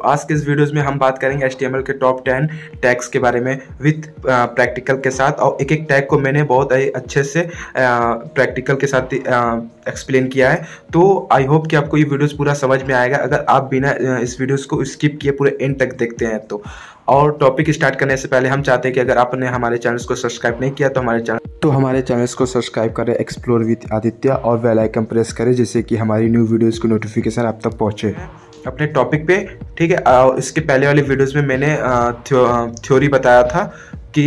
आज के इस वीडियोज़ में हम बात करेंगे HTML के टॉप 10 टैग्स के बारे में विथ प्रैक्टिकल के साथ। और एक एक टैग को मैंने बहुत अच्छे से प्रैक्टिकल के साथ एक्सप्लेन किया है। तो आई होप कि आपको ये वीडियोज़ पूरा समझ में आएगा अगर आप बिना इस वीडियोज़ को स्किप किए पूरे एंड तक देखते हैं तो। और टॉपिक स्टार्ट करने से पहले हम चाहते हैं कि अगर आपने हमारे चैनल को सब्सक्राइब नहीं किया तो हमारे चैनल को सब्सक्राइब करें, एक्सप्लोर विद आदित्य, और बेल आइकन प्रेस करें जिससे कि हमारी न्यू वीडियोज़ की नोटिफिकेशन आप तक पहुँचे अपने टॉपिक पे। ठीक है, इसके पहले वाले वीडियोज़ में मैंने थ्योरी बताया था कि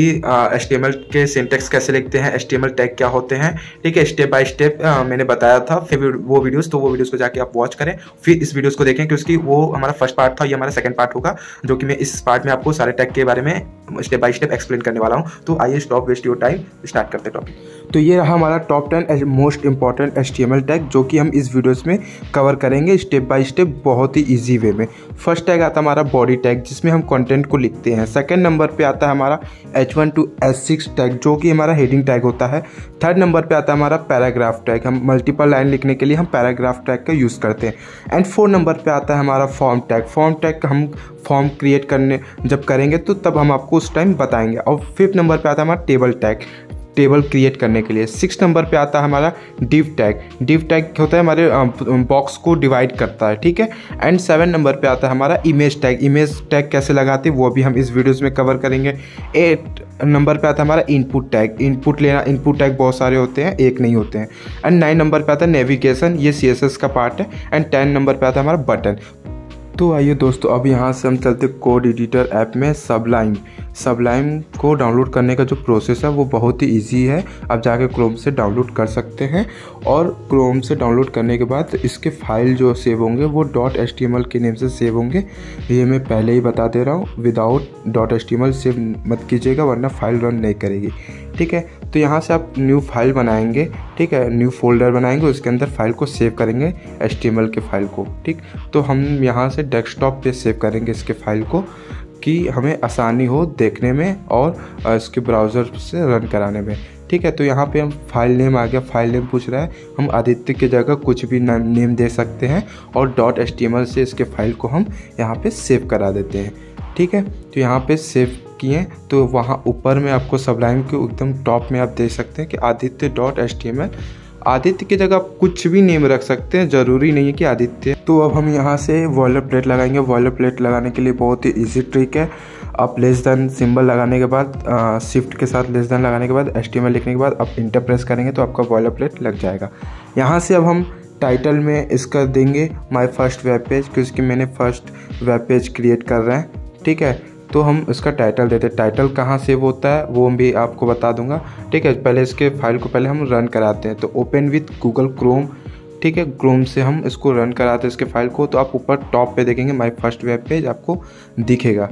HTML के सिंटैक्स कैसे लिखते हैं, HTML टैग क्या होते हैं। ठीक है, स्टेप बाय स्टेप मैंने बताया था। फिर वो वीडियोस को जाके आप वॉच करें, फिर इस वीडियोस को देखें क्योंकि वो हमारा फर्स्ट पार्ट था, ये हमारा सेकंड पार्ट होगा, जो कि मैं इस पार्ट में आपको सारे टैग के बारे में स्टेप बाय स्टेप एक्सप्लेन करने वाला हूँ। तो आइए stop waste your time, start करते हैं टॉपिक। तो ये रहा हमारा top 10 most important HTML tag जो कि हम इस वीडियोस में कवर करेंगे स्टेप बाय स्टेप बहुत ही ईजी वे में। फर्स्ट टैग आता है हमारा बॉडी टैग जिसमें हम कंटेंट को लिखते हैं। सेकंड नंबर पे आता है हमारा H1 to H6 टैग जो कि हमारा हेडिंग टैग होता है। थर्ड नंबर पे आता है हमारा पैराग्राफ टैग, हम मल्टीपल लाइन लिखने के लिए हम पैराग्राफ टैग का यूज़ करते हैं। एंड फोर्थ नंबर पे आता है हमारा फॉर्म टैग। फॉर्म टैग हम फॉर्म क्रिएट करने जब करेंगे तो तब हम आपको उस टाइम बताएंगे। और फिफ्थ नंबर पे आता है हमारा टेबल टैग, टेबल क्रिएट करने के लिए। सिक्स नंबर पे आता है हमारा डिव टैग। डिव टैग होता है हमारे बॉक्स को डिवाइड करता है। ठीक है, एंड सेवन नंबर पे आता है हमारा इमेज टैग। इमेज टैग कैसे लगाते हैं वो भी हम इस वीडियोस में कवर करेंगे। एट नंबर पे आता है हमारा इनपुट टैग। इनपुट टैग बहुत सारे होते हैं, एक नहीं होते हैं। एंड 9 नंबर पे आता है नेविगेशन, ये CSS का पार्ट है। एंड 10 नंबर पे आता है हमारा बटन। तो आइए दोस्तों, अब यहाँ से हम चलते कोड एडिटर ऐप में। सबलाइम को डाउनलोड करने का जो प्रोसेस है वो बहुत ही इजी है। आप जाके क्रोम से डाउनलोड कर सकते हैं, और क्रोम से डाउनलोड करने के बाद इसके फाइल जो सेव होंगे वो .html के नेम से सेव होंगे। ये मैं पहले ही बता दे रहा हूँ, विदाउट .html सेव मत कीजिएगा वरना फाइल रन नहीं करेगी। ठीक है, तो यहाँ से आप न्यू फाइल बनाएंगे। ठीक है, न्यू फोल्डर बनाएंगे, उसके अंदर फाइल को सेव करेंगे, HTML के फाइल को। ठीक, तो हम यहाँ से डेस्कटॉप पे सेव करेंगे इसके फाइल को कि हमें आसानी हो देखने में और इसके ब्राउज़र से रन कराने में। ठीक है, तो यहाँ पे हम फाइल नेम आ गया, फाइल नेम पूछ रहा है, हम आदित्य की जगह कुछ भी नेम दे सकते हैं और .html से इसके फाइल को हम यहाँ पे सेव करा देते हैं। ठीक है, तो यहाँ पे सेव किए तो वहाँ ऊपर में आपको सबलाइम के एकदम टॉप में आप देख सकते हैं कि आदित्य.html। आदित्य की जगह आप कुछ भी नेम रख सकते हैं, ज़रूरी नहीं है कि आदित्य। तो अब हम यहाँ से बॉयलर प्लेट लगाएंगे। बॉयलर प्लेट लगाने के लिए बहुत ही इजी ट्रिक है। आप लेस देन सिंबल लगाने के बाद शिफ्ट के साथ लेस देन लगाने के बाद HTML लिखने के बाद आप इंटर प्रेस करेंगे तो आपका बॉयलर प्लेट लग जाएगा। यहाँ से अब हम टाइटल में इसका देंगे माय फर्स्ट वेब पेज, क्योंकि मैंने फर्स्ट वेब पेज क्रिएट कर रहे हैं। ठीक है, तो हम इसका टाइटल देते हैं। टाइटल कहाँ सेव होता है वो भी आपको बता दूंगा। ठीक है, पहले इसके फाइल को पहले हम रन कराते हैं। तो ओपन विथ गूगल क्रोम। ठीक है, क्रोम से हम इसको रन कराते हैं इसके फाइल को। तो आप ऊपर टॉप पे देखेंगे माय फर्स्ट वेब पेज आपको दिखेगा।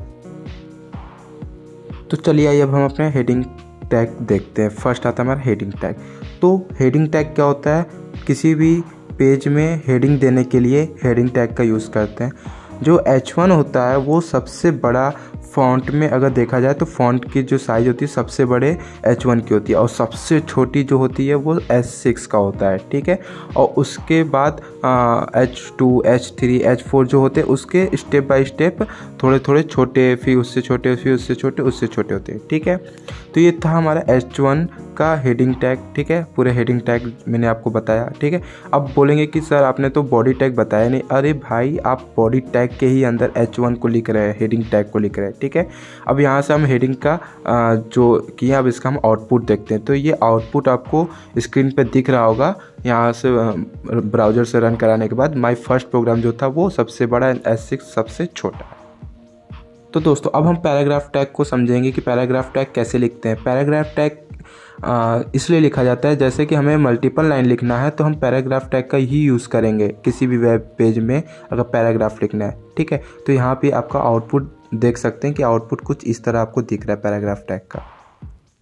तो चलिए आइए अब हम अपने हेडिंग टैग देखते हैं। फर्स्ट आता है हमारा हेडिंग टैग। तो हेडिंग टैग क्या होता है, किसी भी पेज में हेडिंग देने के लिए हेडिंग टैग का यूज़ करते हैं। जो H1 होता है वो सबसे बड़ा फ़ॉन्ट में अगर देखा जाए तो फ़ॉन्ट की जो साइज़ होती है सबसे बड़े H1 की होती है, और सबसे छोटी जो होती है वो H6 का होता है। ठीक है, और उसके बाद H2, H3, H4 जो होते हैं उसके स्टेप बाय स्टेप थोड़े थोड़े छोटे, फिर उससे छोटे, फिर उससे छोटे, उससे छोटे होते हैं। ठीक है, तो ये था हमारा H1 का हेडिंग टैग। ठीक है, पूरे हेडिंग टैग मैंने आपको बताया। ठीक है, अब बोलेंगे कि सर आपने तो बॉडी टैग बताया नहीं। अरे भाई, आप बॉडी टैग के ही अंदर H1 को लिख रहे हैं, हेडिंग टैग को लिख रहे हैं। ठीक है, अब यहाँ से हम हेडिंग का जो किया, अब इसका हम आउटपुट देखते हैं। तो ये आउटपुट आपको स्क्रीन पे दिख रहा होगा। यहाँ से ब्राउज़र से रन कराने के बाद माय फर्स्ट प्रोग्राम जो था वो सबसे बड़ा, H6 सबसे छोटा है। तो दोस्तों अब हम पैराग्राफ टैग को समझेंगे कि पैराग्राफ टैग कैसे लिखते हैं। पैराग्राफ टैग इसलिए लिखा जाता है जैसे कि हमें मल्टीपल लाइन लिखना है तो हम पैराग्राफ टैग का ही यूज़ करेंगे किसी भी वेब पेज में अगर पैराग्राफ लिखना है। ठीक है, तो यहाँ पे आपका आउटपुट देख सकते हैं कि आउटपुट कुछ इस तरह आपको दिख रहा है पैराग्राफ टैग का।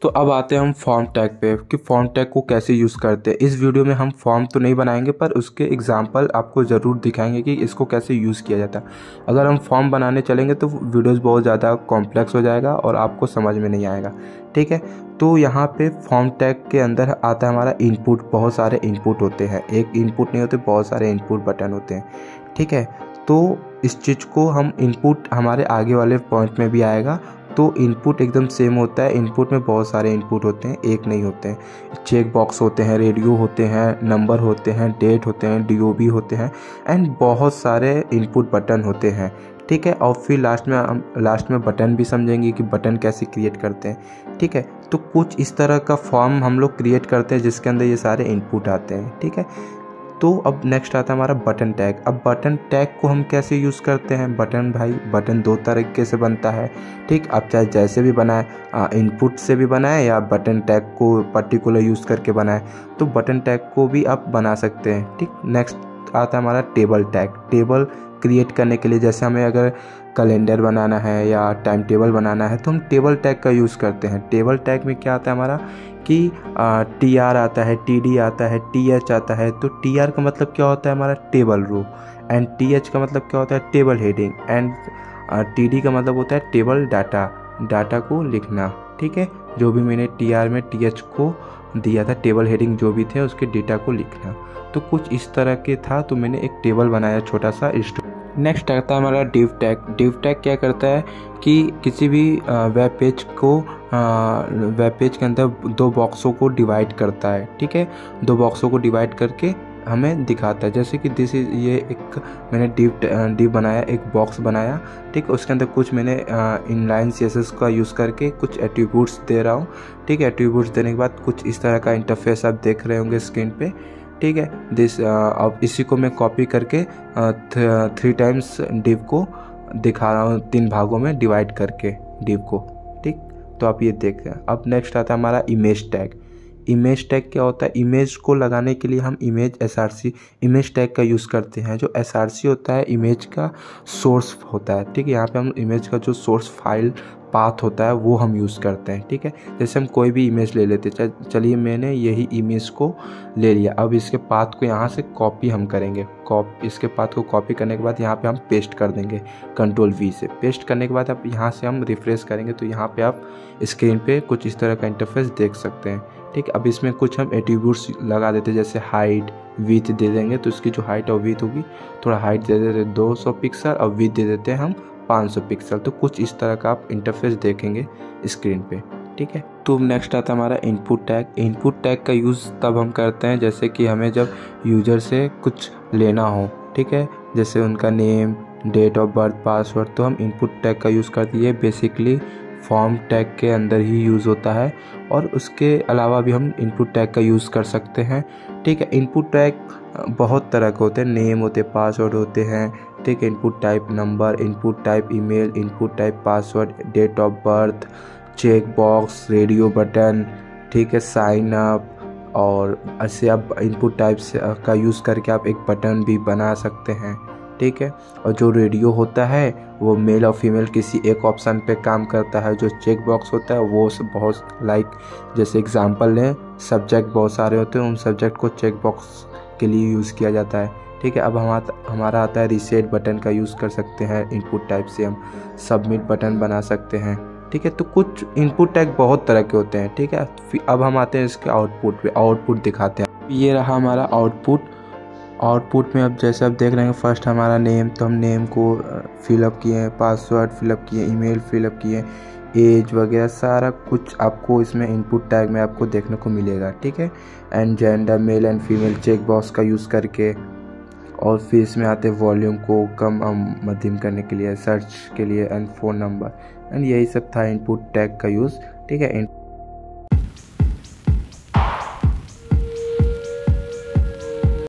तो अब आते हैं हम फॉर्म टैग पे कि फॉर्म टैग को कैसे यूज़ करते हैं। इस वीडियो में हम फॉर्म तो नहीं बनाएंगे पर उसके एग्जांपल आपको ज़रूर दिखाएंगे कि इसको कैसे यूज़ किया जाता है। अगर हम फॉर्म बनाने चलेंगे तो वीडियोस बहुत ज़्यादा कॉम्प्लेक्स हो जाएगा और आपको समझ में नहीं आएगा। ठीक है, तो यहाँ पे फॉर्म टैग के अंदर आता है हमारा इनपुट। बहुत सारे इनपुट होते हैं, एक इनपुट नहीं होते, बहुत सारे इनपुट बटन होते हैं। ठीक है, तो इस चीज़ को हम इनपुट हमारे आगे वाले पॉइंट में भी आएगा। तो इनपुट एकदम सेम होता है। इनपुट में बहुत सारे इनपुट होते हैं, एक नहीं होते हैं। चेक बॉक्स होते हैं, रेडियो होते हैं, नंबर होते हैं, डेट होते हैं, डीओबी होते हैं एंड बहुत सारे इनपुट बटन होते हैं, ठीक है। और फिर लास्ट में बटन भी समझेंगे कि बटन कैसे क्रिएट करते हैं, ठीक है। तो कुछ इस तरह का फॉर्म हम लोग क्रिएट करते हैं जिसके अंदर ये सारे इनपुट आते हैं, ठीक है। तो अब नेक्स्ट आता है हमारा बटन टैग। अब बटन टैग को हम कैसे यूज़ करते हैं? बटन दो तरीके से बनता है, ठीक। आप चाहे जैसे भी बनाए, इनपुट से भी बनाए या बटन टैग को पर्टिकुलर यूज़ करके बनाए, तो बटन टैग को भी आप बना सकते हैं, ठीक। नेक्स्ट आता है हमारा टेबल टैग। टेबल क्रिएट करने के लिए जैसे हमें अगर कैलेंडर बनाना है या टाइम टेबल बनाना है तो हम टेबल टैग का यूज़ करते हैं। टेबल टैग में क्या आता है हमारा कि TR आता है, TD आता है, TH आता है। तो TR का मतलब क्या होता है हमारा टेबल रो, एंड TH का मतलब क्या होता है टेबल हेडिंग, एंड TD का मतलब होता है टेबल डाटा को लिखना, ठीक है। जो भी मैंने TR में TH को दिया था, टेबल हेडिंग जो भी थे उसके डेटा को लिखना। तो कुछ इस तरह के था, तो मैंने एक टेबल बनाया छोटा सा। नेक्स्ट आता है हमारा डिव टैग। डिव टैग क्या करता है कि किसी भी वेब पेज के अंदर दो बॉक्सों को डिवाइड करता है, ठीक है। दो बॉक्सों को डिवाइड करके हमें दिखाता है, जैसे कि ये एक मैंने डिव बनाया, एक बॉक्स बनाया, ठीक। उसके अंदर कुछ मैंने इनलाइन CSS का यूज़ करके कुछ एट्रीब्यूट्स दे रहा हूँ, ठीक है। एट्रीब्यूट्स देने के बाद कुछ इस तरह का इंटरफेस आप देख रहे होंगे स्क्रीन पे, ठीक है। अब इसी को मैं कॉपी करके 3 टाइम्स डिव को दिखा रहा हूँ, 3 भागों में डिवाइड करके डिव को, ठीक। तो आप ये देख रहे हैं। अब नेक्स्ट आता है हमारा इमेज टैग। इमेज टैग क्या होता है? इमेज को लगाने के लिए हम इमेज टैग का यूज़ करते हैं। जो SRC होता है इमेज का सोर्स होता है, ठीक है। यहाँ पे हम इमेज का जो सोर्स फाइल पाथ होता है वो हम यूज़ करते हैं, ठीक है। जैसे हम कोई भी इमेज ले लेते हैं, चलिए मैंने यही इमेज को ले लिया। अब इसके पाथ को यहाँ से कॉपी हम करेंगे। इसके पाथ को कॉपी करने के बाद यहाँ पे हम पेस्ट कर देंगे Ctrl V से। पेस्ट करने के बाद अब यहाँ से हम रिफ्रेश करेंगे तो यहाँ पे आप स्क्रीन पे कुछ इस तरह का इंटरफेस देख सकते हैं, ठीक। अब इसमें कुछ हम एट्रीब्यूट्स लगा देते हैं, जैसे हाइट विड्थ दे देंगे, तो इसकी जो हाइट और विड्थ होगी, थोड़ा हाइट दे देते 200 पिक्सल और विड्थ दे देते हैं हम 500 पिक्सल। तो कुछ इस तरह का आप इंटरफेस देखेंगे स्क्रीन पे, ठीक है। तो नेक्स्ट आता है हमारा इनपुट टैग। इनपुट टैग का यूज़ तब हम करते हैं जैसे कि हमें जब यूज़र से कुछ लेना हो, ठीक है। जैसे उनका name, date of birth, password, तो हम इनपुट टैग का यूज़ करते हैं। बेसिकली फॉर्म टैग के अंदर ही यूज़ होता है और उसके अलावा भी हम इनपुट टैग का यूज़ कर सकते हैं, ठीक है। इनपुट टैग बहुत तरह के होते हैं, नेम होते हैं, पासवर्ड होते हैं, ठीक है। Input type number, input type email, input type password, date of birth, check box, radio button, ठीक है, साइन अप। और ऐसे आप इनपुट टाइप्स का यूज़ करके आप एक बटन भी बना सकते हैं, ठीक है। और जो रेडियो होता है वो मेल और फीमेल किसी एक ऑप्शन पे काम करता है। जो चेक बॉक्स होता है वो बहुत जैसे एग्जांपल लें, सब्जेक्ट बहुत सारे होते हैं, उन सब्जेक्ट को चेक बॉक्स के लिए यूज़ किया जाता है, ठीक है। अब हमारा आता है रिसेट बटन का यूज़ कर सकते हैं। इनपुट टाइप से हम सबमिट बटन बना सकते हैं, ठीक है। तो कुछ इनपुट टैग बहुत तरह के होते हैं, ठीक है। फिर अब हम आते हैं इसके आउटपुट पे। आउटपुट दिखाते हैं। ये रहा हमारा आउटपुट में अब जैसे आप देख रहे हैं, फर्स्ट हमारा नेम, तो हम नेम को फिलअप किए, पासवर्ड फिलअप किए, ईमेल फिलअप किए, एज वगैरह सारा कुछ आपको इसमें इनपुट टैग में आपको देखने को मिलेगा, ठीक है। And gender, male and female check box का यूज़ करके। और फिर इसमें आते वॉल्यूम को कम मध्यम करने के लिए, सर्च के लिए, एंड फ़ोन नंबर, एंड यही सब था इनपुट टैग का यूज़, ठीक है।